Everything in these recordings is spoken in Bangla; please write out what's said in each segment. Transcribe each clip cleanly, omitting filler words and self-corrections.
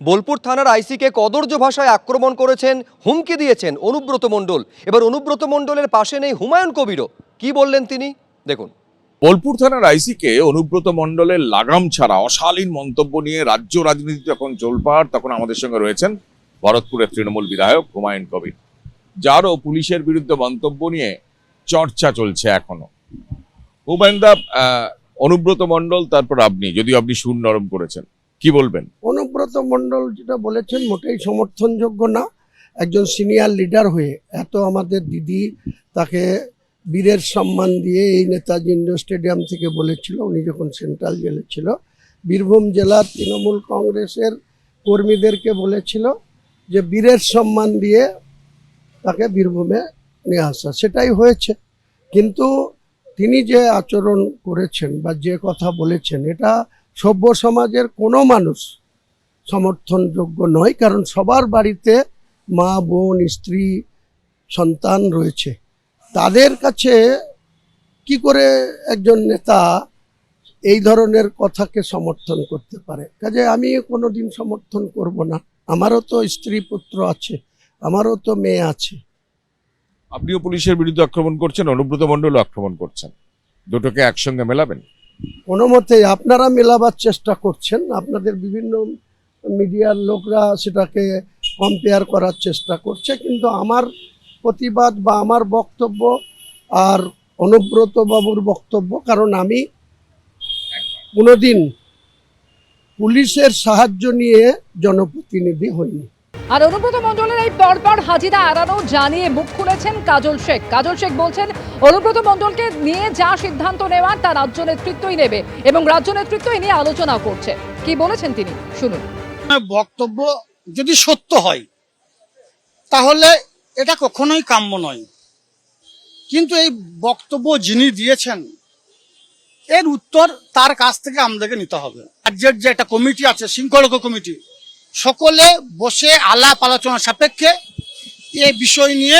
বোলপুর থানার আইসিকে কদর্য ভাষায় আক্রমণ করেছেন, হুমকি দিয়েছেন অনুব্রত মণ্ডল। এবার অনুব্রত মণ্ডলের পাশে নেই হুমায়ুন কবিরও। কি বললেন তিনি দেখুন। বোলপুর থানার আইসিকে অনুব্রত মণ্ডলের লাগাম ছাড়া অশালীন মন্তব্য নিয়ে রাজ্য রাজনীতি যখন জোলপাড়, তখন আমাদের সঙ্গে রয়েছেন ভরতপুরের তৃণমূল বিধায়ক হুমায়ুন কবির, যারও পুলিশের বিরুদ্ধে মন্তব্য নিয়ে চর্চা চলছে এখনো। হুমায়ুনদা, অনুব্রত মণ্ডল, তারপর আপনি, যদিও আপনি সুর নরম করেছেন, কি বলবেন? অনুব্রত মণ্ডল যেটা বলেছেন মোটেই সমর্থনযোগ্য না। একজন সিনিয়র লিডার হয়ে এত আমাদের দিদি তাকে বীরের সম্মান দিয়ে এই নেতাজি ইন্ডোর স্টেডিয়াম থেকে বলেছিল, উনি যখন সেন্ট্রাল জেলে ছিল, বীরভূম জেলার তৃণমূল কংগ্রেসের কর্মীদেরকে বলেছিল যে বীরের সম্মান দিয়ে তাকে বীরভূমে নিয়ে আসা, সেটাই হয়েছে। কিন্তু তিনি যে আচরণ করেছেন বা যে কথা বলেছেন, এটা সভ্য সমাজের কোনো মানুষ সমর্থনযোগ্য নয়। কারণ সবার বাড়িতে মা, বোন, স্ত্রী, সন্তান রয়েছে। তাদের কাছে কি করে একজন নেতা এই ধরনের কথাকে সমর্থন করতে পারে? কাজে আমি কোনোদিন সমর্থন করব না। আমারও তো স্ত্রী পুত্র আছে, আমারও তো মেয়ে আছে। আপনিও পুলিশের বিরুদ্ধে আক্রমণ করছেন, অনুব্রত মণ্ডলও আক্রমণ করছেন, দুটোকে একসঙ্গে মেলাবেন? কোনো মতেই আপনারা মেলাবার চেষ্টা করছেন, আপনাদের বিভিন্ন মিডিয়ার লোকরা সেটাকে কম্পেয়ার করার চেষ্টা করছে। কিন্তু আমার প্রতিবাদ বা আমার বক্তব্য আর অনুব্রত বাবুর বক্তব্য, কারণ আমি কোনোদিন পুলিশের সাহায্য নিয়ে জনপ্রতিনিধি হইনি। আর অনুব্রত মণ্ডলের এই পরপর হাজিরা এড়ানো জানিয়ে মুখ খুলেছেন কাজল শেখ। কাজল শেখ বলছেন অনুব্রত মণ্ডলকে নিয়ে যা সিদ্ধান্ত নেওয়ার তা রাজ্য নেতৃত্বই নেবে এবং রাজ্য নেতৃত্ব এ নিয়ে আলোচনা করছে। কি বলেছেন তিনি শুনুন। বক্তব্য যদি সত্য হয় তাহলে এটা কখনোই কাম্য নয়, কিন্তু এই বক্তব্য যিনি দিয়েছেন এর উত্তর তার কাছ থেকে আমাদেরকে নিতে হবে। রাজ্যের যে একটা কমিটি আছে, শৃঙ্খলা কমিটি, সকলে বসে আলাপ আলোচনা সাপেক্ষে এই বিষয় নিয়ে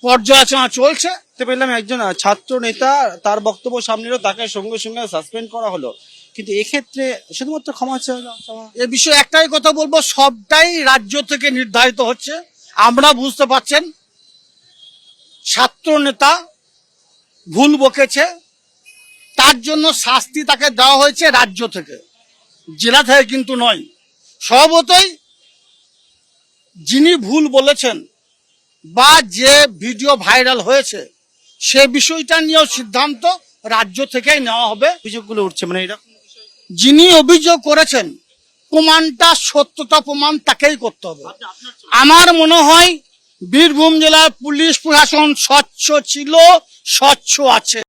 পর্যালোচনা চলছে। পেলাম একজন ছাত্র নেতা, তার বক্তব্য সামনে এলো, তাকে সঙ্গে সঙ্গে সাসপেন্ড করা হলো, কিন্তু এক্ষেত্রে শুধুমাত্র ক্ষমা চাইল। এ বিষয়ে একটাই কথা বলবো, সবটাই রাজ্য থেকে নির্ধারিত হচ্ছে। আমরা বুঝতে পারছেন ছাত্র নেতা ভুল বকেছে, তার জন্য শাস্তি তাকে দেওয়া হয়েছে রাজ্য থেকে, জেলা থেকে কিন্তু নয়। স্বভাবতই যিনি ভুল বলেছেন বা যে ভিডিও ভাইরাল হয়েছে সে বিষয়টা নিয়েও সিদ্ধান্ত রাজ্য থেকেই নেওয়া হবে। অভিযোগগুলো উঠছে, মানে এরকম যিনি অভিযোগ করেছেন প্রমাণটা, সত্যতা প্রমাণ তাকেই করতে হবে। আমার মনে হয় বীরভূম জেলার পুলিশ প্রশাসন স্বচ্ছ ছিল, স্বচ্ছ আছে।